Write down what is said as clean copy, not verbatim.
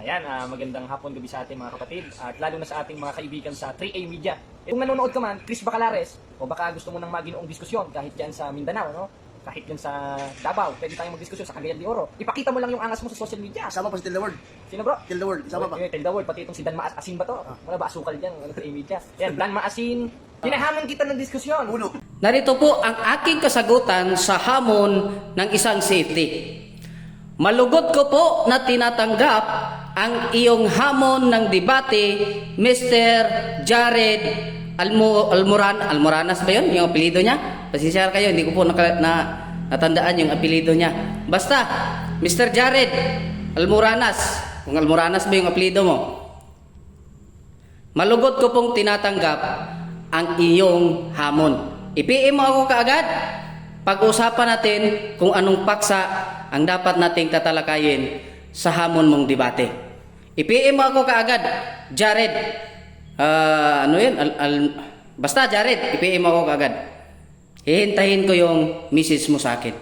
Ayan, magandang hapon, gabi sa ating mga kapatid at lalo na sa ating mga kaibigan sa 3A Media. Kung nanonood ka man, Chris Bacalares, o baka gusto mo nang maginoong diskusyon kahit dyan sa Mindanao, no? Kahit dyan sa Davao, pwede tayong magdiskusyon sa Cagayan de Oro. Ipakita mo lang yung angas mo sa social media. Kasama pa si Tell the World. Sino bro? Tell the World, kasama pa. Tell the world, pati itong si Dan Maasin ba to? Wala ba asukal dyan? 3A Media. Yan, Dan Maasin. Hinahamon kita ng diskusyon. Uno. Narito po ang aking kasagutan sa hamon ng isang safety. Malugod ko po na tinatanggap ang iyong hamon ng debate, Mr. Jared Almoranas ba yun? Yung apelido niya? Pasensya kayo, hindi ko po natandaan yung apelido niya. Basta, Mr. Jared Almoranas, kung Almoranas ba yung apelido mo? Malugod ko pong tinatanggap ang iyong hamon. I-PM mo ako kaagad. Pag-usapan natin kung anong paksa ang dapat nating tatalakayin sa hamon mong debate. I-PM mo ako kaagad, Jared. Ano yun? Basta Jared, i-PM mo ako kaagad. Hihintayin ko yung message mo sa akin.